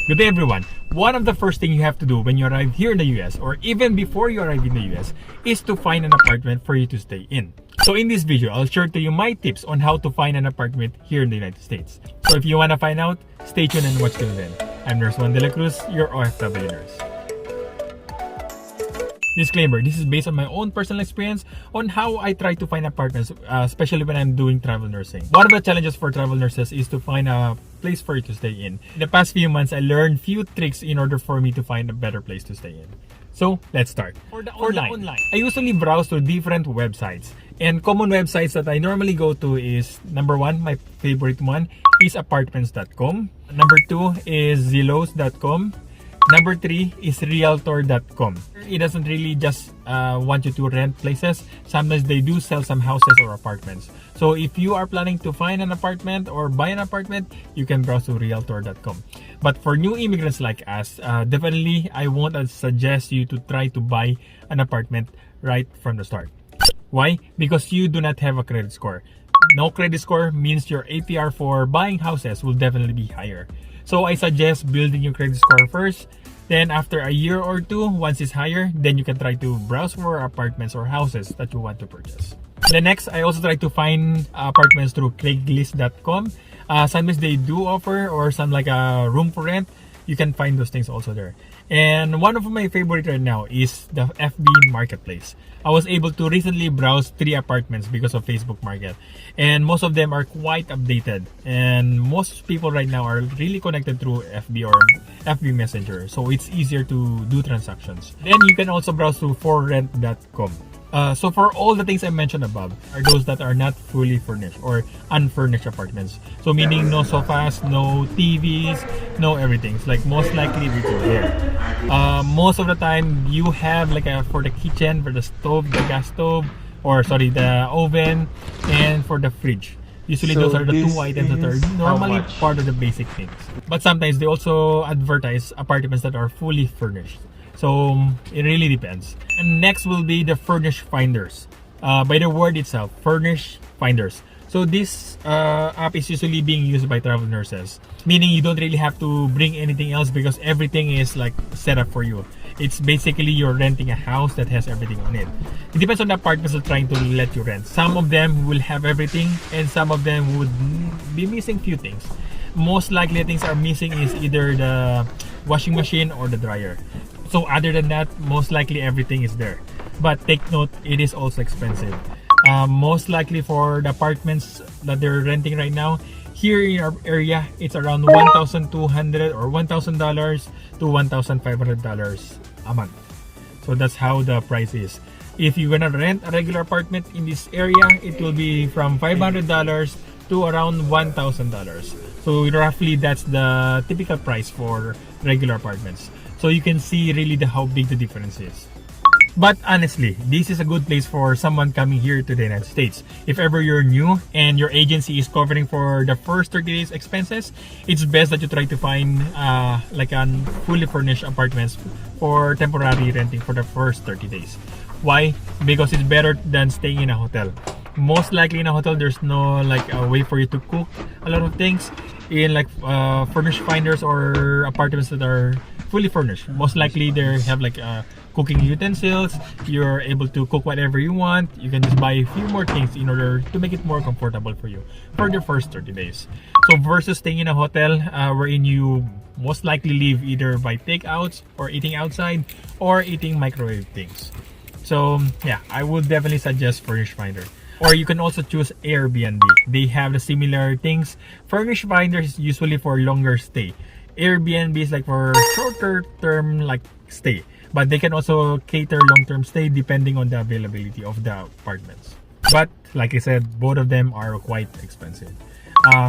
Good day everyone. One of the first things you have to do when you arrive here in the US or even before you arrive in the US is to find an apartment for you to stay in. So in this video, I'll share to you my tips on how to find an apartment here in the United States. So if you want to find out, stay tuned and watch till then. I'm Nurse Juan OFW, your OFW nurse. Disclaimer, this is based on my own personal experience on how I try to find apartments, especially when I'm doing travel nursing. One of the challenges for travel nurses is to find a place for you to stay in. In the past few months, I learned few tricks in order for me to find a better place to stay in. So, let's start. For the online, I usually browse to different websites. And common websites that I normally go to is, number one, my favorite one, is apartments.com. Number two is zillows.com. Number three is realtor.com. It doesn't really just want you to rent places. Sometimes they do sell some houses or apartments. So if you are planning to find an apartment or buy an apartment, you can browse to realtor.com. But for new immigrants like us, definitely I won't suggest you to try to buy an apartment right from the start. Why? Because you do not have a credit score. No credit score means your APR for buying houses will definitely be higher. So I suggest building your credit score first. Then after a year or two, once it's higher, then you can try to browse for apartments or houses that you want to purchase. The next, I also try to find apartments through Craigslist.com. Sometimes they do offer or some like a room for rent. You can find those things also there. And one of my favorite right now is the FB Marketplace. I was able to recently browse 3 apartments because of Facebook Market. And most of them are quite updated. And most people right now are really connected through FB or FB Messenger. So it's easier to do transactions. Then you can also browse to forrent.com. So for all the things I mentioned above are those that are not fully furnished or unfurnished apartments. So meaning no sofas, no TVs, no everything. It's like most likely it's there. Most of the time you have like for the kitchen, for the stove, the gas stove, or sorry, the oven, and for the fridge. Usually those are the 2 items that are normally part of the basic things. But sometimes they also advertise apartments that are fully furnished. So it really depends. And next will be the Furnish Finders. By the word itself, Furnish Finders. So this app is usually being used by travel nurses, meaning you don't really have to bring anything else because everything is like set up for you. It's basically you're renting a house that has everything on it. It depends on the apartments they're trying to let you rent. Some of them will have everything and some of them would be missing few things. Most likely things are missing is either the washing machine or the dryer. So other than that, most likely everything is there. But take note, it is also expensive. Most likely for the apartments that they're renting right now, here in our area, it's around $1,200 or $1,000 to $1,500 a month. So that's how the price is. If you're gonna rent a regular apartment in this area, it will be from $500 to around $1,000. So roughly that's the typical price for regular apartments. So you can see really how big the difference is. But honestly, this is a good place for someone coming here to the United States. If ever you're new and your agency is covering for the first 30 days expenses, it's best that you try to find like a fully furnished apartments for temporary renting for the first 30 days. Why? Because it's better than staying in a hotel. Most likely in a hotel, there's no like a way for you to cook a lot of things. In like Furnish Finders or apartments that are fully furnished, most likely they have like cooking utensils. You're able to cook whatever you want. You can just buy a few more things in order to make it more comfortable for you for the first 30 days. So versus staying in a hotel wherein you most likely live either by takeouts or eating outside or eating microwave things. So yeah, I would definitely suggest Furnish Finder. Or you can also choose Airbnb. They have the similar things. Furnish Finder is usually for longer stay. Airbnb is like for shorter term like stay. But they can also cater long-term stay depending on the availability of the apartments. But like I said, both of them are quite expensive.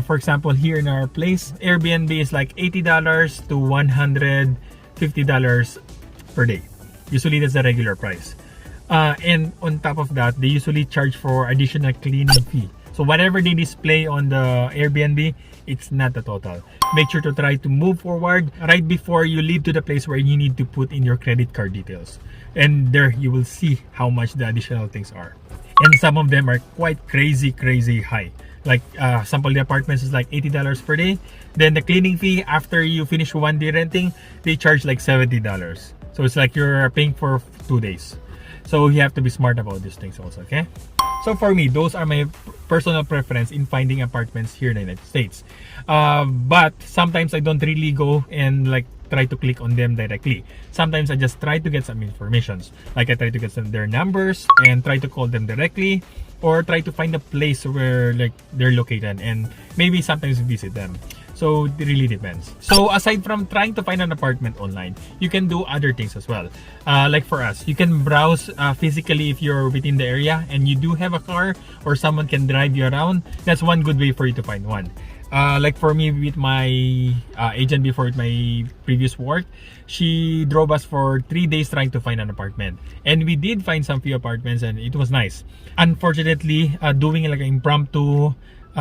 For example, here in our place, Airbnb is like $80 to $150 per day. Usually that's the regular price. And on top of that, they usually charge for additional cleaning fee. So whatever they display on the Airbnb, it's not the total. Make sure to try to move forward right before you leave to the place where you need to put in your credit card details. And there you will see how much the additional things are. And some of them are quite crazy high. Like sample the apartments is like $80 per day. Then the cleaning fee after you finish 1 day renting, they charge like $70. So it's like you're paying for 2 days. So you have to be smart about these things also, okay? So for me, those are my personal preference in finding apartments here in the United States. But sometimes I don't really go and like try to click on them directly. Sometimes I just try to get some informations. Like I try to get their numbers and try to call them directly, or try to find a place where like they're located and maybe sometimes visit them. So it really depends. So aside from trying to find an apartment online, you can do other things as well. Like for us, you can browse physically if you're within the area and you do have a car or someone can drive you around. That's one good way for you to find one. Like for me with my agent before with my previous work, she drove us for 3 days trying to find an apartment, and we did find some few apartments and it was nice. Unfortunately, doing like an impromptu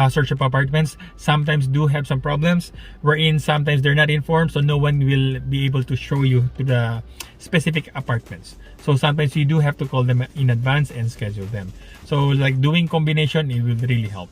search of apartments sometimes do have some problems, wherein sometimes they're not informed, so no one will be able to show you to the specific apartments. So sometimes you do have to call them in advance and schedule them. So like doing combination, it will really help.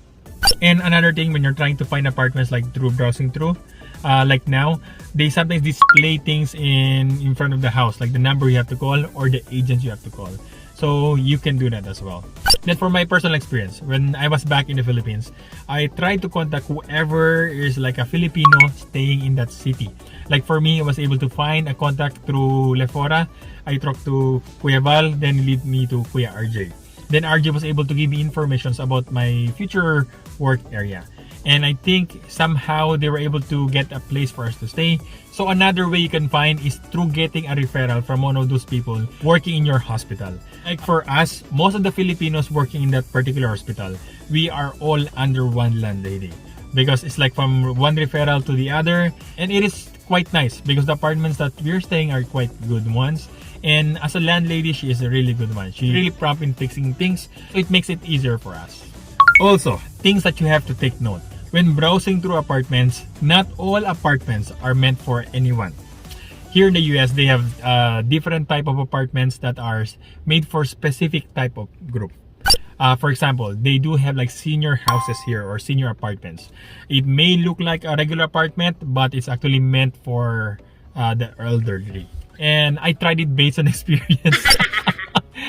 And another thing, when you're trying to find apartments like through browsing through, like now, they sometimes display things in front of the house, like the number you have to call or the agents you have to call. So you can do that as well. Then for my personal experience, when I was back in the Philippines, I tried to contact whoever is like a Filipino staying in that city. Like for me, I was able to find a contact through Lefora. I talked to Kuya Val, then lead me to Kuya RJ. Then RJ was able to give me information about my future work area. And I think somehow they were able to get a place for us to stay. So another way you can find is through getting a referral from one of those people working in your hospital. Like for us, most of the Filipinos working in that particular hospital, we are all under one landlady. Because it's like from one referral to the other. And it is quite nice because the apartments that we're staying are quite good ones. And as a landlady, she is a really good one. She's really prompt in fixing things. So it makes it easier for us. Also, things that you have to take note. When browsing through apartments, not all apartments are meant for anyone. Here in the US, they have different type of apartments that are made for specific type of group. For example, they do have like senior houses here or senior apartments. It may look like a regular apartment, but it's actually meant for the elderly. And I tried it based on experience.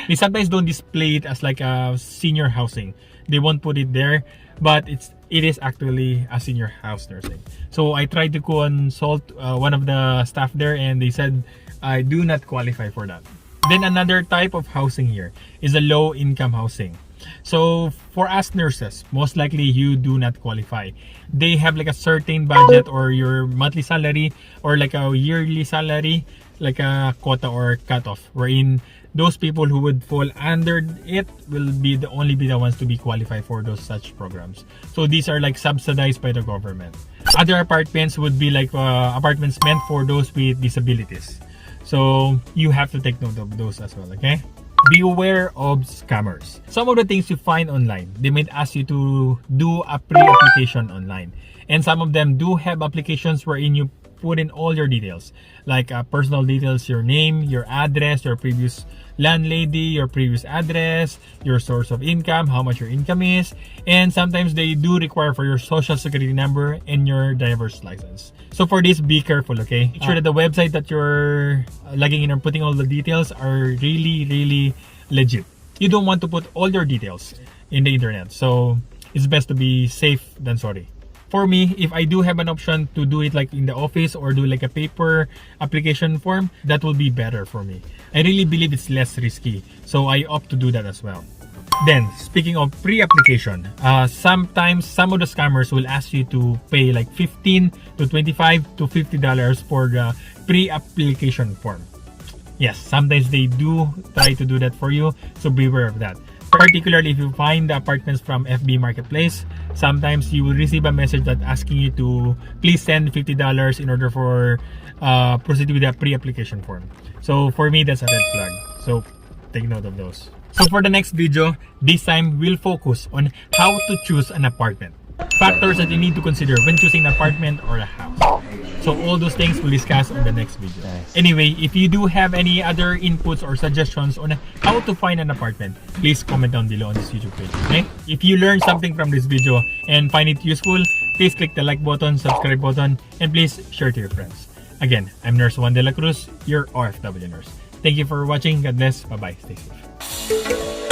They sometimes don't display it as like a senior housing. They won't put it there, but it is actually a senior house nursing. So I tried to consult one of the staff there, and they said I do not qualify for that. Then another type of housing here is a low income housing. So for us nurses, most likely you do not qualify. They have like a certain budget or your monthly salary or like a yearly salary, like a quota or cutoff, wherein those people who would fall under it will be the ones to be qualified for those such programs. So these are like subsidized by the government. Other apartments would be like apartments meant for those with disabilities. So you have to take note of those as well, okay? Be aware of scammers. Some of the things you find online, they might ask you to do a pre-application online. And some of them do have applications wherein you put in all your details, like personal details, your name, your address, your previous landlady, your previous address, your source of income, how much your income is, and sometimes they do require for your social security number and your driver's license. So for this, be careful, okay? Make sure that the website that you're logging in or putting all the details are really legit. You don't want to put all your details in the internet, so it's best to be safe than sorry. For me, if I do have an option to do it like in the office or do like a paper application form, that will be better for me. I really believe it's less risky, so I opt to do that as well. Then, speaking of pre-application, sometimes some of the scammers will ask you to pay like $15 to $25 to $50 for the pre-application form. Yes, sometimes they do try to do that for you, so beware of that. Particularly if you find the apartments from FB Marketplace, sometimes you will receive a message that asking you to please send $50 in order for proceed with the pre-application form. So for me, that's a red flag. So take note of those. So for the next video, this time we'll focus on how to choose an apartment. Factors that you need to consider when choosing an apartment or a house. So all those things we'll discuss on the next video. Nice. Anyway, if you do have any other inputs or suggestions on how to find an apartment, please comment down below on this YouTube page. Okay? If you learned something from this video and find it useful, please click the like button, subscribe button, and please share to your friends. Again, I'm Nurse Juan de la Cruz, your OFW nurse. Thank you for watching. God bless. Bye-bye. Stay safe.